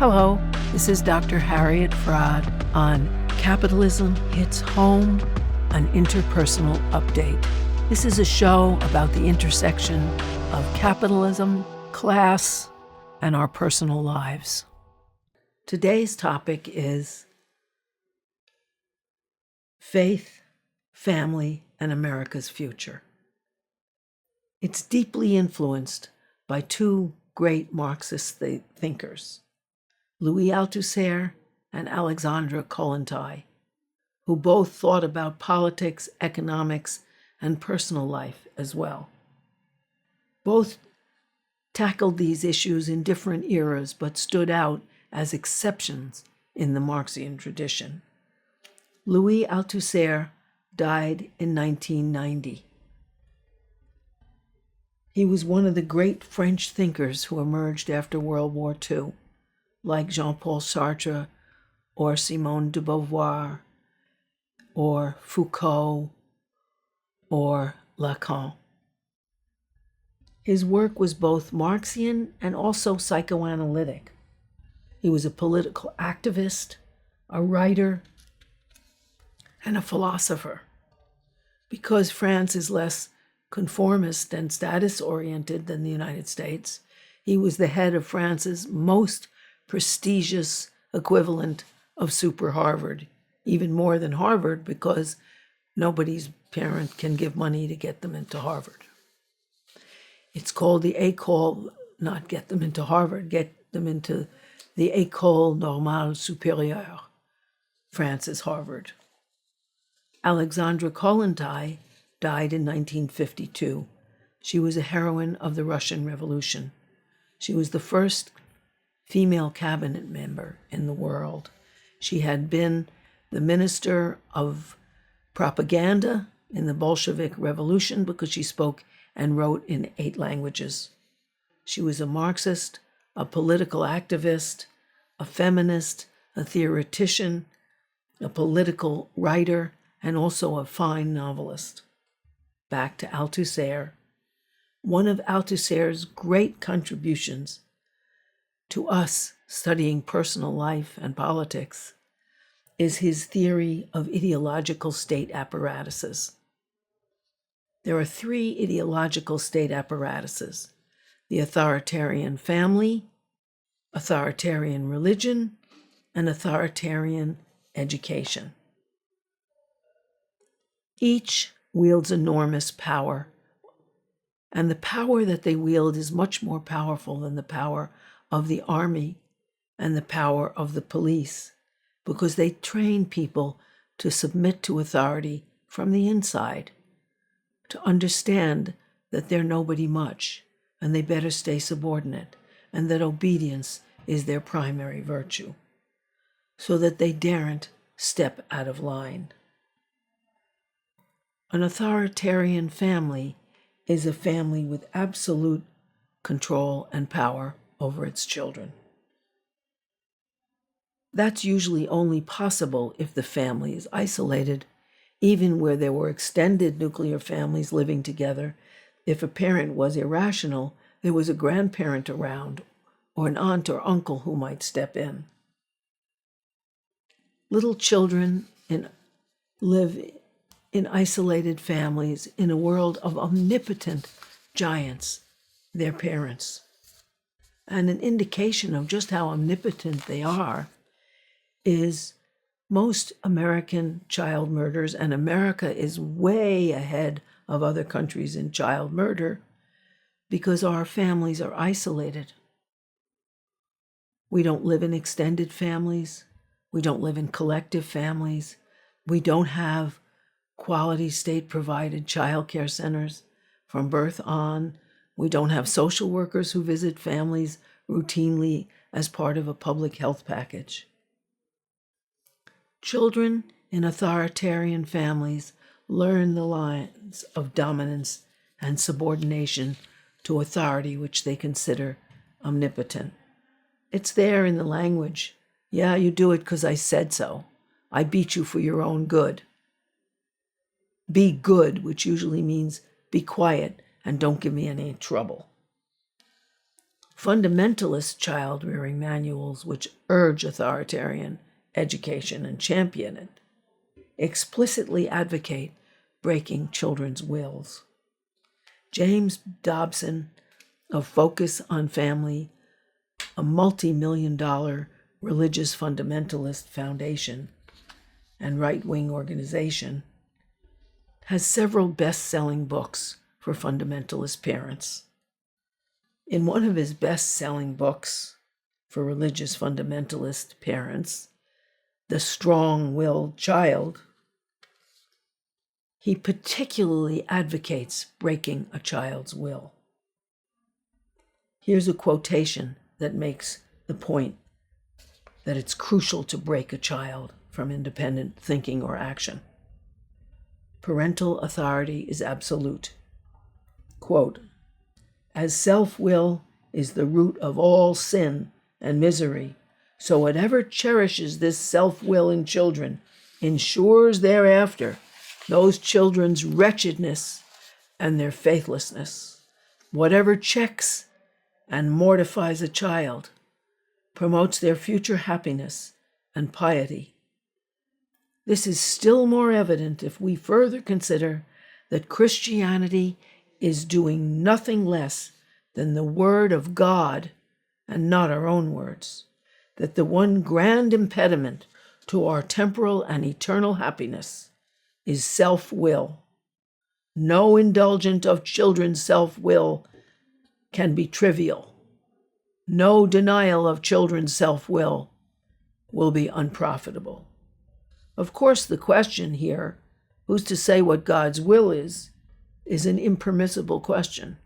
Hello, this is Dr. Harriet Fraad on Capitalism Hits Home, an interpersonal update. This is a show about the intersection of capitalism, class, and our personal lives. Today's topic is faith, family, and America's future. It's deeply influenced by two great Marxist thinkers, Louis Althusser and Alexandra Kollontai, who both thought about politics, economics, and personal life as well. Both tackled these issues in different eras, but stood out as exceptions in the Marxian tradition. Louis Althusser died in 1990. He was one of the great French thinkers who emerged after World War II, like Jean-Paul Sartre or Simone de Beauvoir or Foucault or Lacan. His work was both Marxian and also psychoanalytic. He was a political activist, a writer, and a philosopher. Because France is less conformist and status-oriented than the United States, he was the head of France's most prestigious equivalent of Super Harvard, even more than Harvard, because nobody's parent can give money to get them into Harvard. It's called the École, not get them into Harvard, get them into the École Normale Supérieure, France's Harvard. Alexandra Kollontai died in 1952. She was a heroine of the Russian Revolution. She was the first female cabinet member in the world. She had been the minister of propaganda in the Bolshevik Revolution because she spoke and wrote in 8 languages. She was a Marxist, a political activist, a feminist, a theoretician, a political writer, and also a fine novelist. Back to Althusser. One of Althusser's great contributions to us studying personal life and politics is his theory of ideological state apparatuses. There are 3 ideological state apparatuses: the authoritarian family, authoritarian religion, and authoritarian education. Each wields enormous power, and the power that they wield is much more powerful than the power of the army and the power of the police, because they train people to submit to authority from the inside, to understand that they're nobody much, and they better stay subordinate, and that obedience is their primary virtue, so that they daren't step out of line. An authoritarian family is a family with absolute control and power over its children. That's usually only possible if the family is isolated. Even where there were extended nuclear families living together, if a parent was irrational, there was a grandparent around, or an aunt or uncle who might step in. Little children live in isolated families in a world of omnipotent giants, their parents. And an indication of just how omnipotent they are is most American child murders, and America is way ahead of other countries in child murder because our families are isolated. We don't live in extended families. We don't live in collective families. We don't have quality state-provided child care centers from birth on. We don't have social workers who visit families routinely as part of a public health package. Children in authoritarian families learn the lines of dominance and subordination to authority, which they consider omnipotent. It's there in the language. Yeah, you do it because I said so. I beat you for your own good. Be good, which usually means be quiet and don't give me any trouble. Fundamentalist child-rearing manuals, which urge authoritarian education and champion it, explicitly advocate breaking children's wills. James Dobson of Focus on Family, a multi-million-dollar religious fundamentalist foundation and right-wing organization, has several best-selling books for fundamentalist parents. In one of his best-selling books for religious fundamentalist parents, The Strong-Willed Child, he particularly advocates breaking a child's will. Here's a quotation that makes the point that it's crucial to break a child from independent thinking or action. Parental authority is absolute. Quote, "As self-will is the root of all sin and misery, so whatever cherishes this self-will in children ensures thereafter those children's wretchedness and their faithlessness. Whatever checks and mortifies a child promotes their future happiness and piety. This is still more evident if we further consider that Christianity is doing nothing less than the word of God and not our own words, that the one grand impediment to our temporal and eternal happiness is self-will. No indulgence of children's self-will can be trivial. No denial of children's self-will will be unprofitable." Of course, the question here, who's to say what God's will is an impermissible question.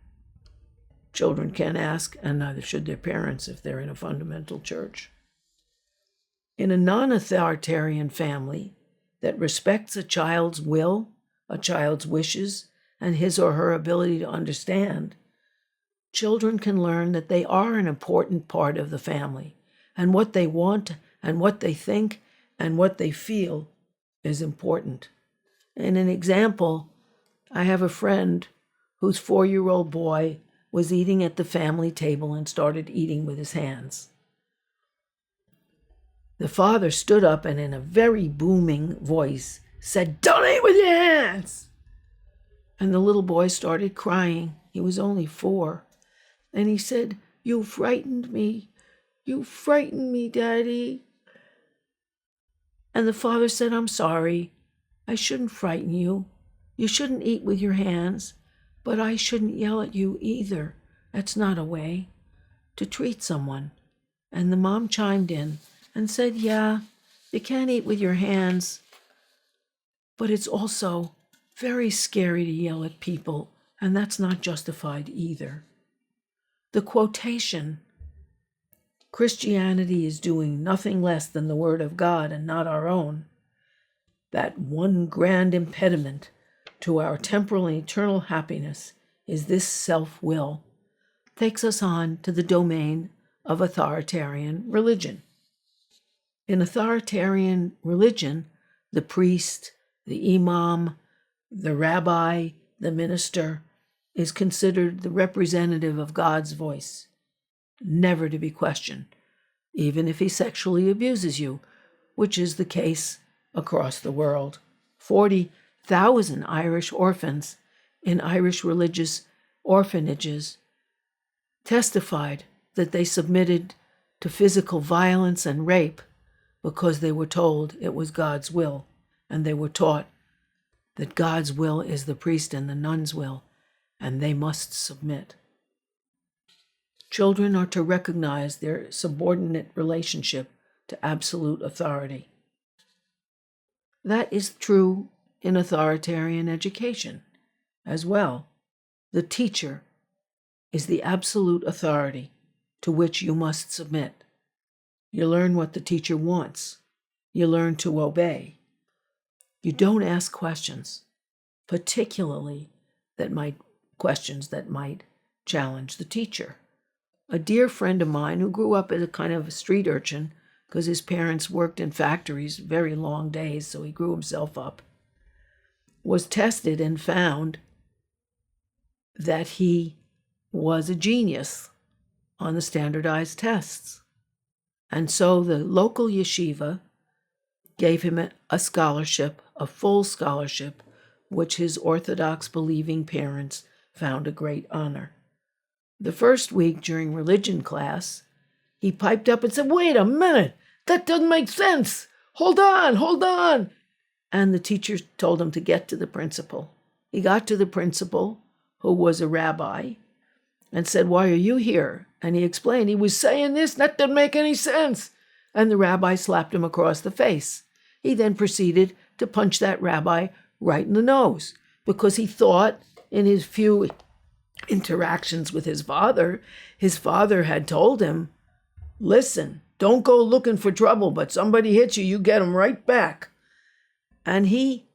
Children can't ask, and neither should their parents if they're in a fundamental church. In a non-authoritarian family that respects a child's will, a child's wishes, and his or her ability to understand, children can learn that they are an important part of the family, and what they want and what they think and what they feel is important. In an example, I have a friend whose 4-year-old boy was eating at the family table and started eating with his hands. The father stood up and in a very booming voice said, "Don't eat with your hands!" And the little boy started crying. He was only 4. And he said, "You frightened me. You frightened me, Daddy." And the father said, "I'm sorry. I shouldn't frighten you. You shouldn't eat with your hands, but I shouldn't yell at you either. That's not a way to treat someone." And the mom chimed in and said, "Yeah, you can't eat with your hands, but it's also very scary to yell at people, and that's not justified either." The quotation, "Christianity is doing nothing less than the word of God and not our own, that one grand impediment to our temporal and eternal happiness is this self-will," takes us on to the domain of authoritarian religion. In authoritarian religion, the priest, the imam, the rabbi, the minister is considered the representative of God's voice, never to be questioned, even if he sexually abuses you, which is the case across the world. 40,000 Irish orphans in Irish religious orphanages testified that they submitted to physical violence and rape because they were told it was God's will, and they were taught that God's will is the priest and the nun's will, and they must submit. Children are to recognize their subordinate relationship to absolute authority. That is true in authoritarian education as well. The teacher is the absolute authority to which you must submit. You learn what the teacher wants. You learn to obey. You don't ask questions, particularly questions that might challenge the teacher. A dear friend of mine who grew up as a kind of a street urchin because his parents worked in factories very long days, so he grew himself up, was tested and found that he was a genius. on the standardized tests. And so the local yeshiva gave him a scholarship, a full scholarship, which his Orthodox believing parents found a great honor. The first week during religion class, he piped up and said, "Wait a minute, that doesn't make sense. Hold on. And the teacher told him to get to the principal. He got to the principal, who was a rabbi, and said, "Why are you here?" And he explained, "He was saying this, that doesn't make any sense." And the rabbi slapped him across the face. He then proceeded to punch that rabbi right in the nose, because he thought in his few interactions with his father had told him, "Listen, don't go looking for trouble, but somebody hits you, you get them right back." And he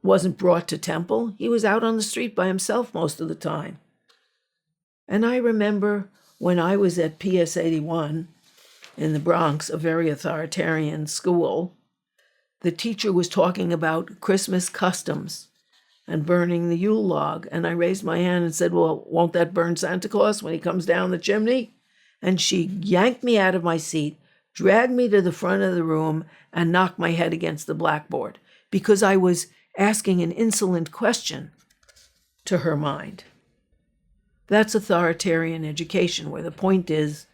wasn't brought to temple. He was out on the street by himself most of the time. And I remember when I was at PS 81 in the Bronx, a very authoritarian school, the teacher was talking about Christmas customs and burning the Yule log. And I raised my hand and said, "Well, won't that burn Santa Claus when he comes down the chimney?" And she yanked me out of my seat, dragged me to the front of the room, and knocked my head against the blackboard because I was asking an insolent question to her mind. That's authoritarian education, where the point is,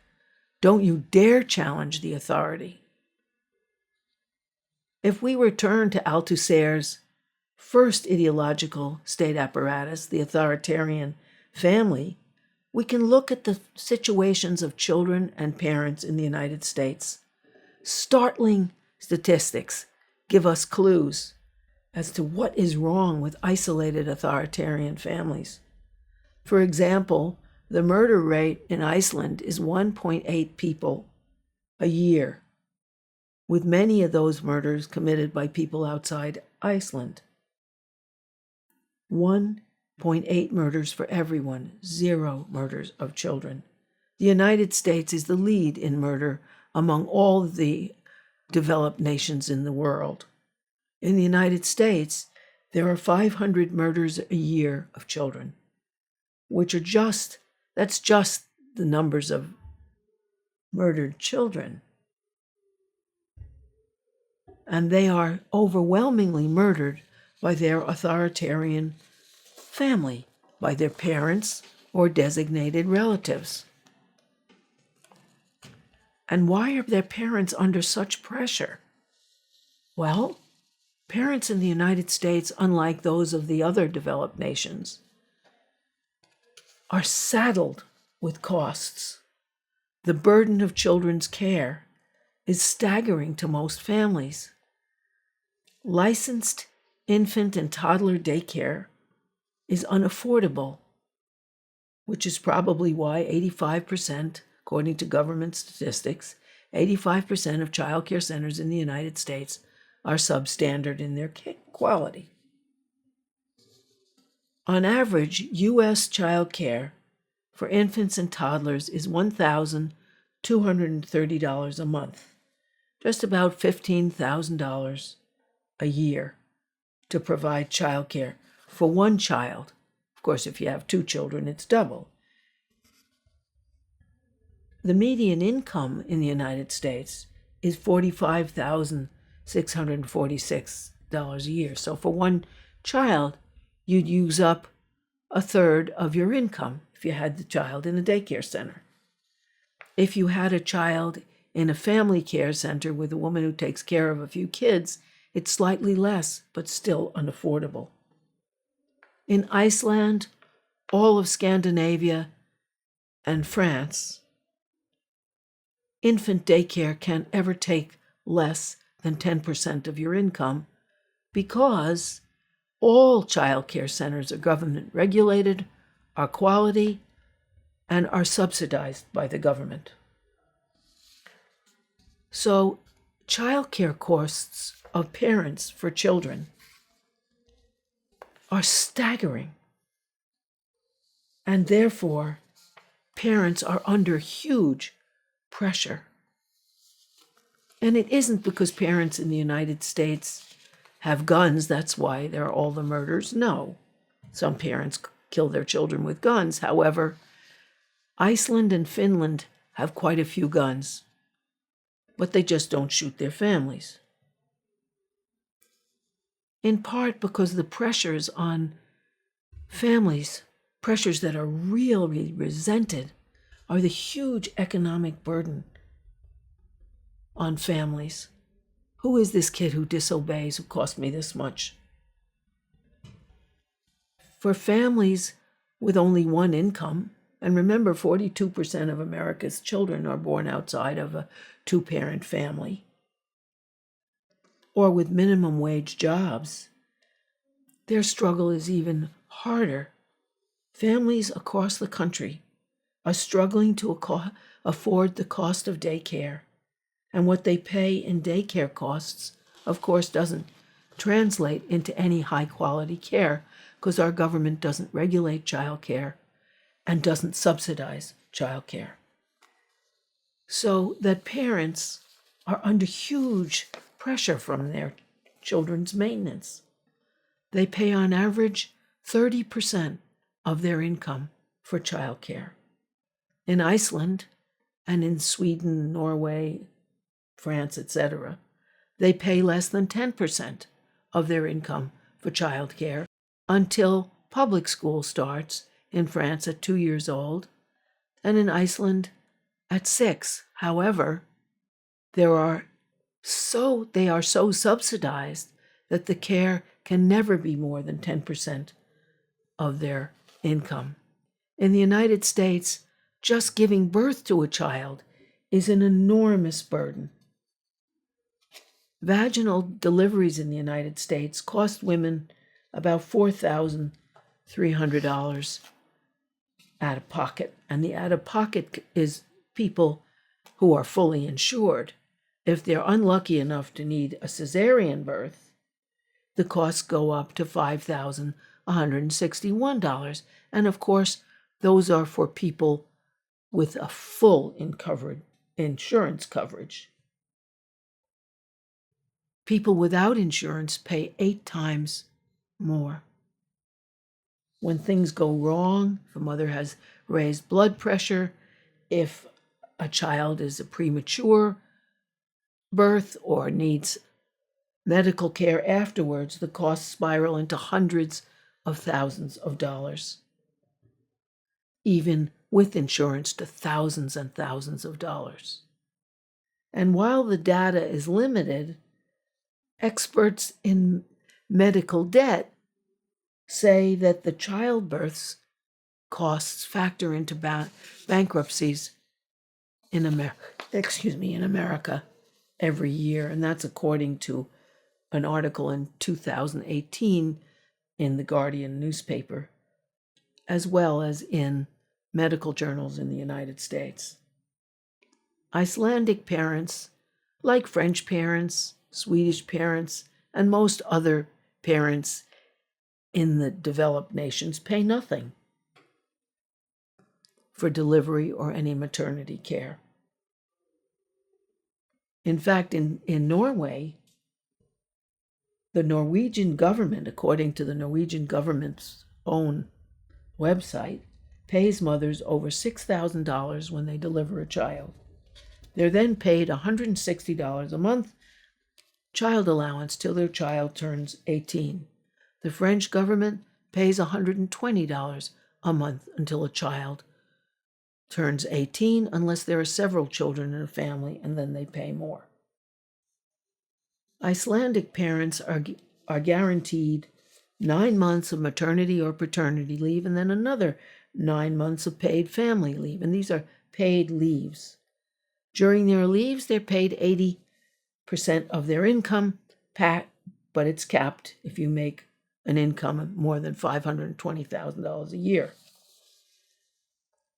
don't you dare challenge the authority. If we return to Althusser's first ideological state apparatus, the authoritarian family, we can look at the situations of children and parents in the United States. Startling statistics give us clues as to what is wrong with isolated authoritarian families. For example, the murder rate in Iceland is 1.8 people a year, with many of those murders committed by people outside Iceland. 1.8 murders for everyone, 0 murders of children. The United States is the lead in murder among all the developed nations in the world. In the United States, there are 500 murders a year of children, which are that's just the numbers of murdered children. And they are overwhelmingly murdered by their authoritarian family, by their parents or designated relatives. And why are their parents under such pressure? Well, parents in the United States, unlike those of the other developed nations, are saddled with costs. The burden of children's care is staggering to most families. Licensed infant and toddler daycare is unaffordable, which is probably why 85%, according to government statistics, 85% of child care centers in the United States are substandard in their quality. On average, U.S. child care for infants and toddlers is $1,230 a month, just about $15,000 a year to provide child care for one child. Of course, if you have 2 children, it's double. The median income in the United States is $45,646 a year. So for one child, you'd use up a third of your income if you had the child in a daycare center. If you had a child in a family care center with a woman who takes care of a few kids, it's slightly less, but still unaffordable. In Iceland, all of Scandinavia, and France, infant daycare can't ever take less than 10% of your income because all child care centers are government regulated, are quality, and are subsidized by the government. So, child care costs of parents for children are staggering. And therefore, parents are under huge pressure. And it isn't because parents in the United States have guns, that's why there are all the murders. No, some parents kill their children with guns. However, Iceland and Finland have quite a few guns, but they just don't shoot their families. In part because the pressures on families, pressures that are really resented, are the huge economic burden on families. Who is this kid who disobeys, who cost me this much? For families with only one income, and remember, 42% of America's children are born outside of a two-parent family, or with minimum wage jobs, their struggle is even harder. Families across the country are struggling to afford the cost of daycare, and what they pay in daycare costs, of course, doesn't translate into any high-quality care because our government doesn't regulate child care and doesn't subsidize child care. So that parents are under huge pressure from their children's maintenance. They pay on average 30% of their income for child care. In Iceland and in Sweden, Norway, France, etc., they pay less than 10% of their income for child care until public school starts, in France at 2 years old, and in Iceland at 6. However, they are so subsidized that the care can never be more than 10% of their income. In the United States, just giving birth to a child is an enormous burden. Vaginal deliveries in the United States cost women about $4,300 out of pocket. And the out of pocket is people who are fully insured. If they're unlucky enough to need a cesarean birth, the costs go up to $5,161. And of course, those are for people with a full insurance coverage. People without insurance pay 8 times more. When things go wrong, if a mother has raised blood pressure, if a child is a premature birth or needs medical care afterwards, the costs spiral into hundreds of thousands of dollars. Even with insurance, to thousands and thousands of dollars. And while the data is limited, experts in medical debt say that the childbirth's costs factor into bankruptcies in America every year, and that's according to an article in 2018 in the Guardian newspaper, as well as in medical journals in the United States. Icelandic parents, like French parents, Swedish parents, and most other parents in the developed nations, pay nothing for delivery or any maternity care. In fact, in Norway, the Norwegian government, according to the Norwegian government's own website, pays mothers over $6,000 when they deliver a child. They're then paid $160 a month child allowance till their child turns 18. The French government pays $120 a month until a child turns 18, unless there are several children in a family, and then they pay more. Icelandic parents are guaranteed 9 months of maternity or paternity leave, and then another 9 months of paid family leave. And these are paid leaves. During their leaves, they're paid 80% of their income, but it's capped if you make an income of more than $520,000 a year.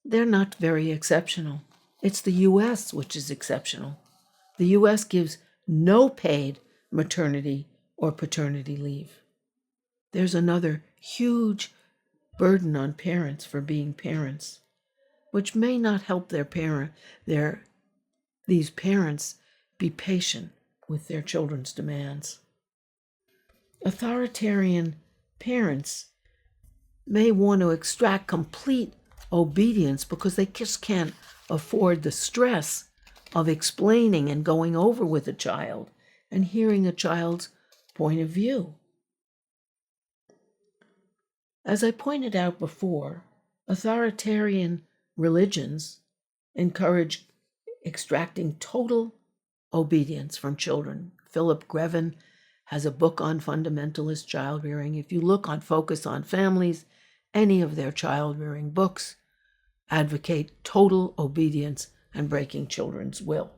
They're not very exceptional. It's the U.S. which is exceptional. The U.S. gives no paid maternity or paternity leave. There's another huge burden on parents for being parents, which may not help these parents be patient with their children's demands. Authoritarian parents may want to extract complete obedience because they just can't afford the stress of explaining and going over with a child and hearing a child's point of view. As I pointed out before, authoritarian religions encourage extracting total obedience from children. Philip Grevin has a book on fundamentalist child rearing. If you look on Focus on Families, any of their child rearing books advocate total obedience and breaking children's will.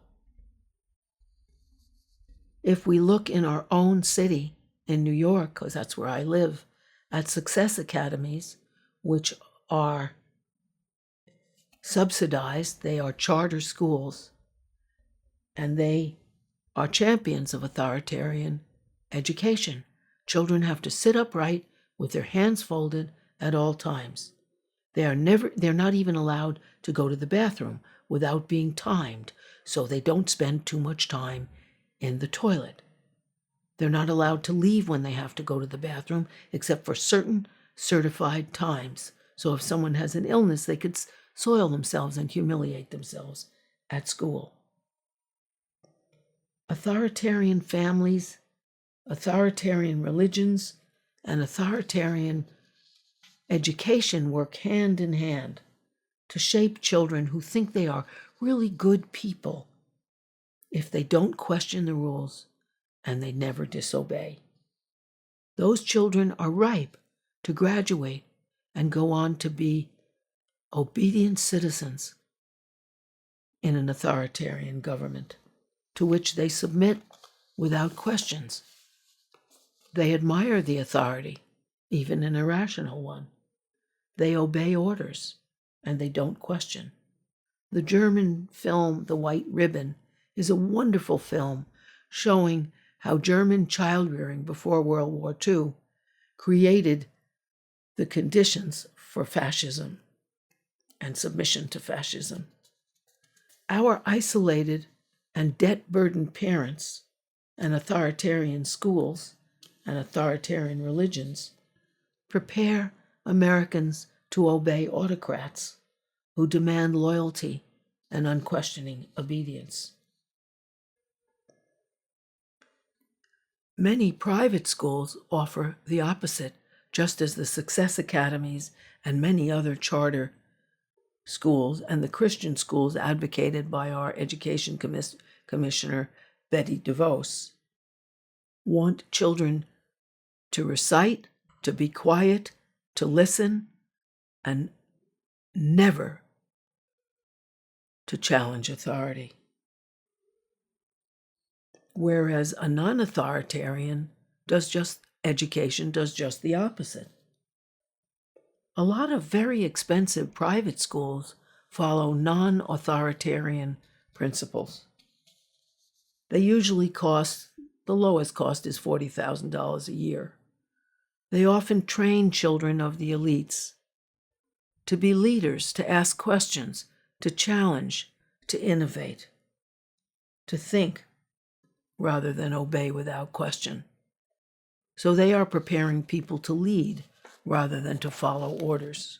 If we look in our own city, in New York, because that's where I live, at success academies, which are subsidized, they are charter schools, and they are champions of authoritarian education. Children have to sit upright with their hands folded at all times. They're not even allowed to go to the bathroom without being timed, so they don't spend too much time in the toilet. They're not allowed to leave when they have to go to the bathroom, except for certain certified times. So if someone has an illness, they could soil themselves and humiliate themselves at school. Authoritarian families, authoritarian religions, and authoritarian education work hand in hand to shape children who think they are really good people if they don't question the rules and they never disobey. Those children are ripe to graduate and go on to be obedient citizens in an authoritarian government to which they submit without questions. They admire the authority, even an irrational one. They obey orders, and they don't question. The German film, The White Ribbon, is a wonderful film showing how German child rearing before World War II created the conditions for fascism and submission to fascism. Our isolated and debt-burdened parents and authoritarian schools and authoritarian religions prepare Americans to obey autocrats who demand loyalty and unquestioning obedience. Many private schools offer the opposite, just as the Success Academies and many other charter schools and the Christian schools advocated by our Education Commissioner, Betty DeVos, want children to recite, to be quiet, to listen, and never to challenge authority. Whereas a non-authoritarian education does just the opposite. A lot of very expensive private schools follow non-authoritarian principles. They usually the lowest cost is $40,000 a year. They often train children of the elites to be leaders, to ask questions, to challenge, to innovate, to think rather than obey without question. So they are preparing people to lead rather than to follow orders.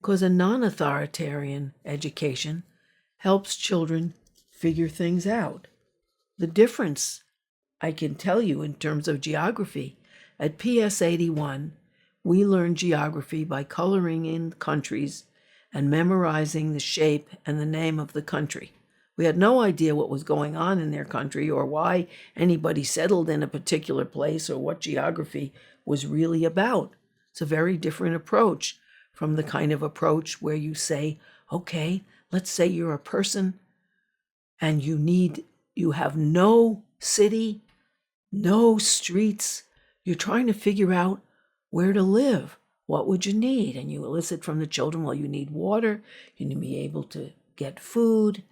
Because a non-authoritarian education helps children figure things out. The difference, I can tell you in terms of geography, at PS 81, we learned geography by coloring in countries and memorizing the shape and the name of the country. We had no idea what was going on in their country or why anybody settled in a particular place or what geography was really about. It's a very different approach from the kind of approach where you say, okay, let's say you're a person and you have no city, no streets. You're trying to figure out where to live. What would you need? And you elicit from the children, well, you need water, you need to be able to get food,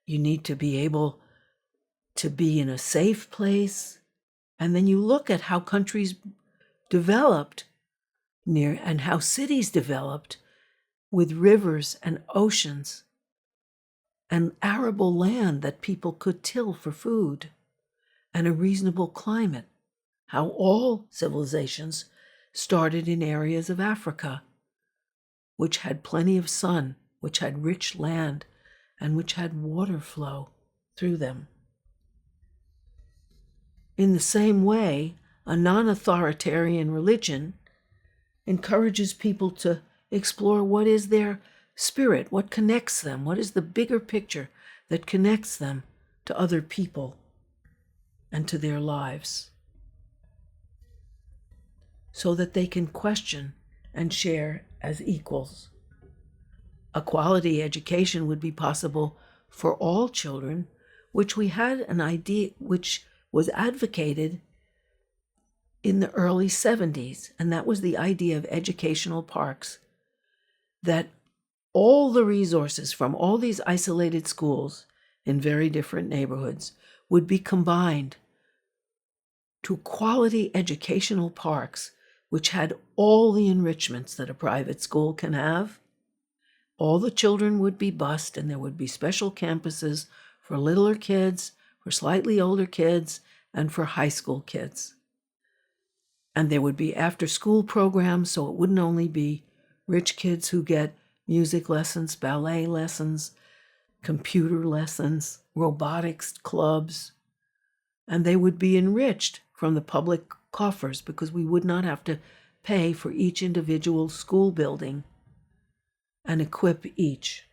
you need to be able to be in a safe place. And then you look at how countries developed and how cities developed with rivers and oceans and arable land that people could till for food and a reasonable climate. How all civilizations started in areas of Africa which had plenty of sun, which had rich land, and which had water flow through them. In the same way, a non-authoritarian religion encourages people to explore what is their spirit, what connects them, what is the bigger picture that connects them to other people and to their lives, so that they can question and share as equals. A quality education would be possible for all children, which we had an idea, which was advocated in the early 70s, and that was the idea of educational parks, that all the resources from all these isolated schools in very different neighborhoods would be combined to quality educational parks which had all the enrichments that a private school can have. All the children would be bused, and there would be special campuses for littler kids, for slightly older kids, and for high school kids. And there would be after-school programs, so it wouldn't only be rich kids who get music lessons, ballet lessons, computer lessons, robotics clubs, and they would be enriched from the public coffers because we would not have to pay for each individual school building and equip each.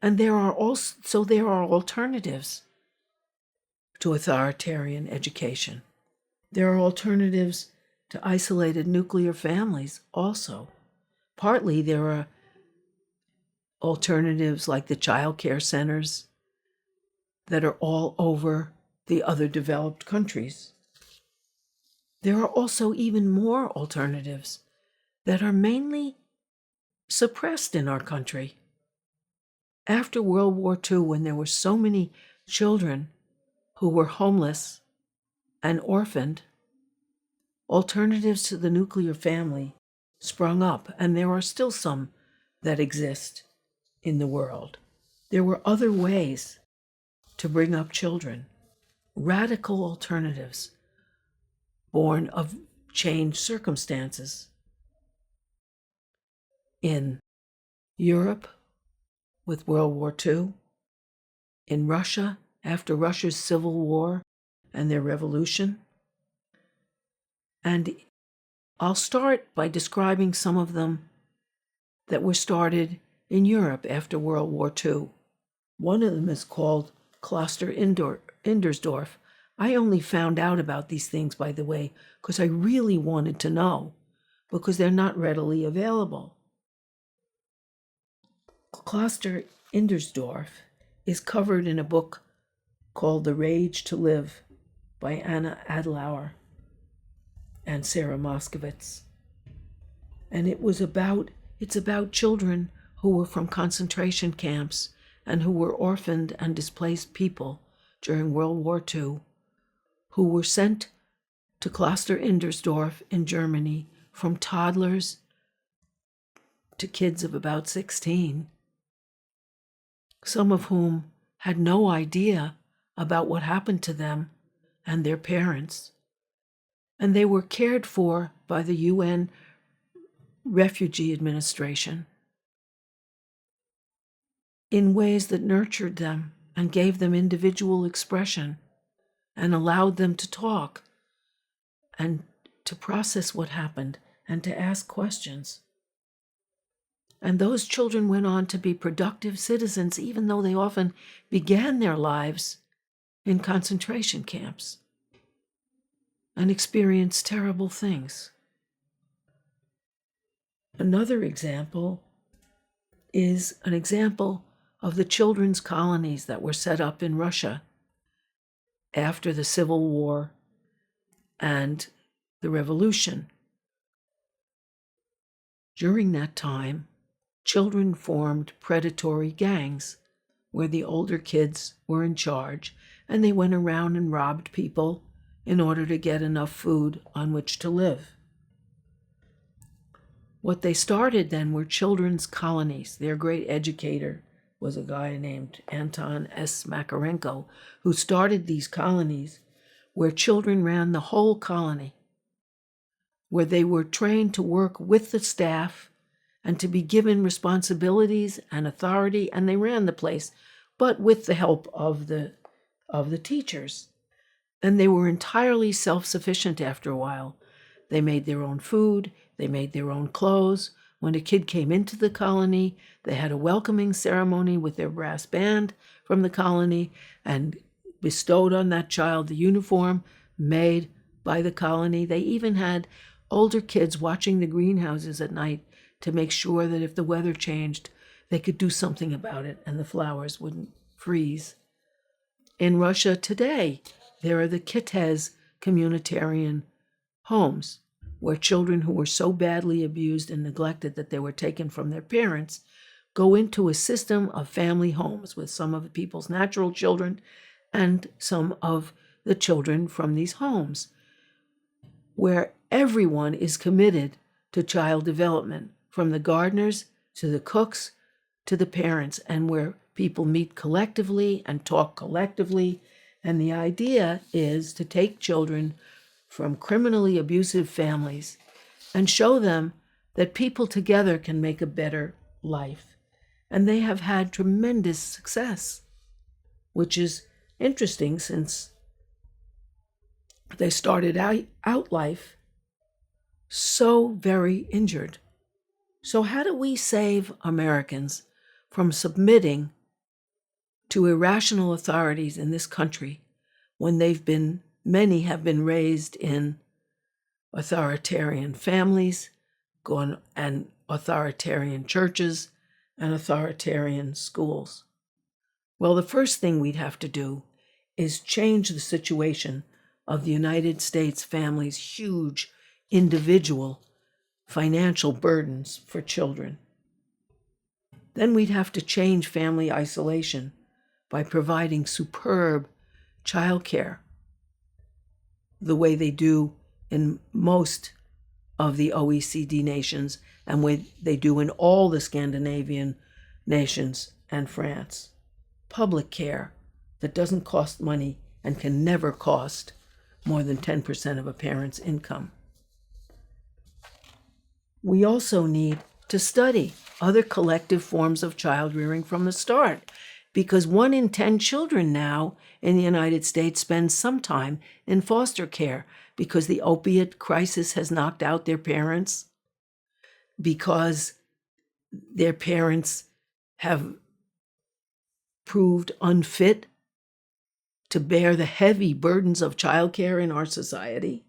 And there are alternatives to authoritarian education. There are alternatives to isolated nuclear families also. Partly there are alternatives like the child care centers that are all over the other developed countries. There are also even more alternatives that are mainly suppressed in our country. After World War II, when there were so many children who were homeless and orphaned, alternatives to the nuclear family sprung up, and there are still some that exist in the world. There were other ways to bring up children, radical alternatives born of changed circumstances. In Europe with World War II, in Russia after Russia's civil war and their revolution. And I'll start by describing some of them that were started in Europe after World War II. One of them is called Kloster Indersdorf. I only found out about these things, by the way, because I really wanted to know, because they're not readily available. Kloster Indersdorf is covered in a book called The Rage to Live by Anna Adlauer and Sarah Moskowitz. And it's about children who were from concentration camps and who were orphaned and displaced people during World War II, who were sent to Kloster Indersdorf in Germany, from toddlers to kids of about 16, some of whom had no idea about what happened to them and their parents. And they were cared for by the UN Refugee Administration in ways that nurtured them and gave them individual expression and allowed them to talk and to process what happened and to ask questions. And those children went on to be productive citizens, even though they often began their lives in concentration camps and experienced terrible things. Another example is an example of the children's colonies that were set up in Russia after the Civil War and the Revolution. During that time, children formed predatory gangs where the older kids were in charge, and they went around and robbed people in order to get enough food on which to live. What they started then were children's colonies. Their great educator was a guy named Anton S. Makarenko, who started these colonies where children ran the whole colony. where they were trained to work with the staff and to be given responsibilities and authority, and they ran the place, but with the help of the teachers. And they were entirely self-sufficient after a while. They made their own food, they made their own clothes. When a kid came into the colony, they had a welcoming ceremony with their brass band from the colony and bestowed on that child the uniform made by the colony. They even had older kids watching the greenhouses at night to make sure that if the weather changed, they could do something about it and the flowers wouldn't freeze. In Russia today, there are the Kites communitarian homes, where children who were so badly abused and neglected that they were taken from their parents go into a system of family homes with some of the people's natural children and some of the children from these homes, where everyone is committed to child development, from the gardeners to the cooks to the parents, and where people meet collectively and talk collectively. And the idea is to take children from criminally abusive families and show them that people together can make a better life. And they have had tremendous success, which is interesting since they started out life so very injured. So how do we save Americans from submitting to irrational authorities in this country when many have been raised in authoritarian families, and authoritarian churches, and authoritarian schools? Well, the first thing we'd have to do is change the situation of the United States family's huge individual financial burdens for children. Then we'd have to change family isolation by providing superb childcare, the way they do in most of the OECD nations and way they do in all the Scandinavian nations and France. Public care that doesn't cost money and can never cost more than 10% of a parent's income. We also need to study other collective forms of child rearing from the start, because 1 in 10 children now in the United States spend some time in foster care because the opiate crisis has knocked out their parents, because their parents have proved unfit to bear the heavy burdens of childcare in our society.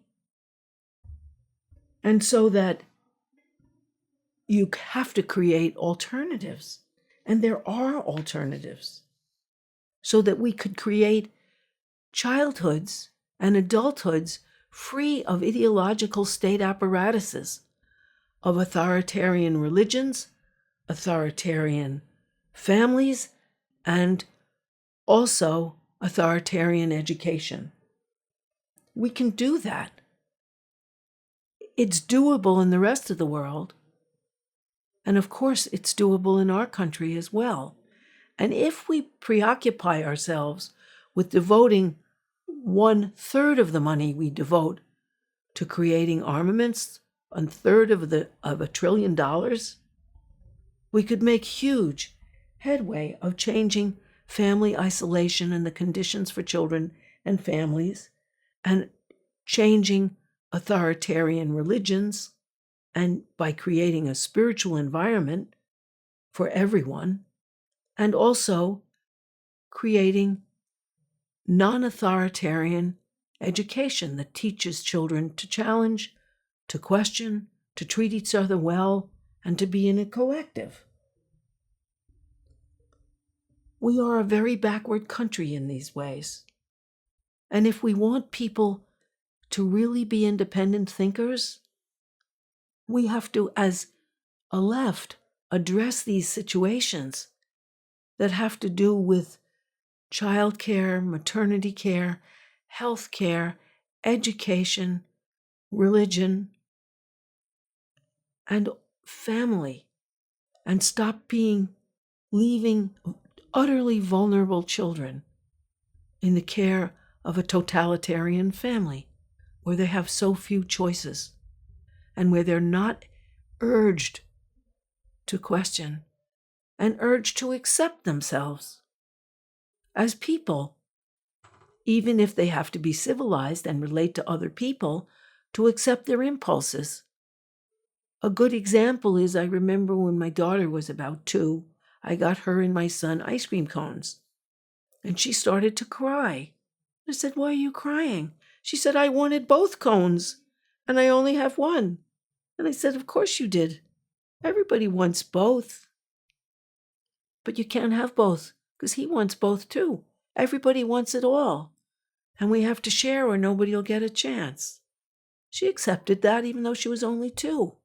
And so that you have to create alternatives. And there are alternatives, so that we could create childhoods and adulthoods free of ideological state apparatuses, of authoritarian religions, authoritarian families, and also authoritarian education. We can do that. It's doable in the rest of the world. And of course, it's doable in our country as well. And if we preoccupy ourselves with devoting 1/3 of the money we devote to creating armaments, 1/3 of $1 trillion, we could make huge headway of changing family isolation and the conditions for children and families, and changing authoritarian religions, and by creating a spiritual environment for everyone, and also creating non-authoritarian education that teaches children to challenge, to question, to treat each other well, and to be in a collective. We are a very backward country in these ways. And if we want people to really be independent thinkers, we have to, as a left, address these situations that have to do with childcare, maternity care, health care, education, religion, and family, and stop leaving utterly vulnerable children in the care of a totalitarian family where they have so few choices. and where they're not urged to question and urged to accept themselves as people, even if they have to be civilized and relate to other people, to accept their impulses. A good example is, I remember when my daughter was about 2, I got her and my son ice cream cones, and she started to cry. I said, "Why are you crying?" She said, "I wanted both cones, and I only have one." And I said, "Of course you did. Everybody wants both. But you can't have both, because he wants both too. Everybody wants it all. And we have to share or nobody will get a chance." She accepted that even though she was only 2.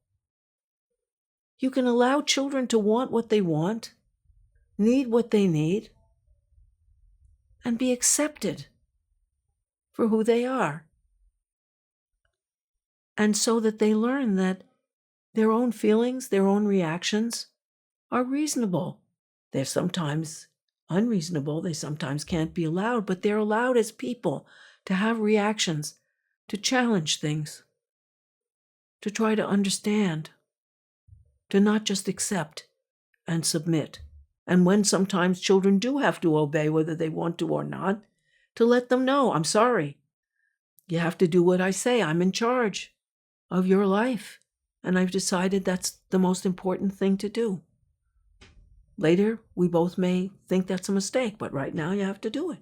You can allow children to want what they want, need what they need, and be accepted for who they are. And so that they learn that their own feelings, their own reactions are reasonable. They're sometimes unreasonable, they sometimes can't be allowed, but they're allowed as people to have reactions, to challenge things, to try to understand, to not just accept and submit. And when sometimes children do have to obey, whether they want to or not, to let them know, "I'm sorry. You have to do what I say. I'm in charge of your life, and I've decided that's the most important thing to do. Later, we both may think that's a mistake, but right now you have to do it."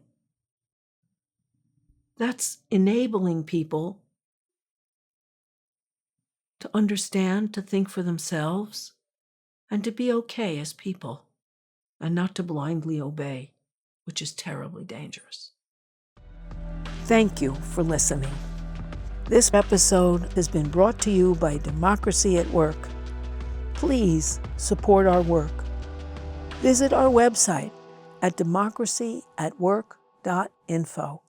That's enabling people to understand, to think for themselves, and to be okay as people, and not to blindly obey, which is terribly dangerous. Thank you for listening. This episode has been brought to you by Democracy at Work. Please support our work. Visit our website at democracyatwork.info.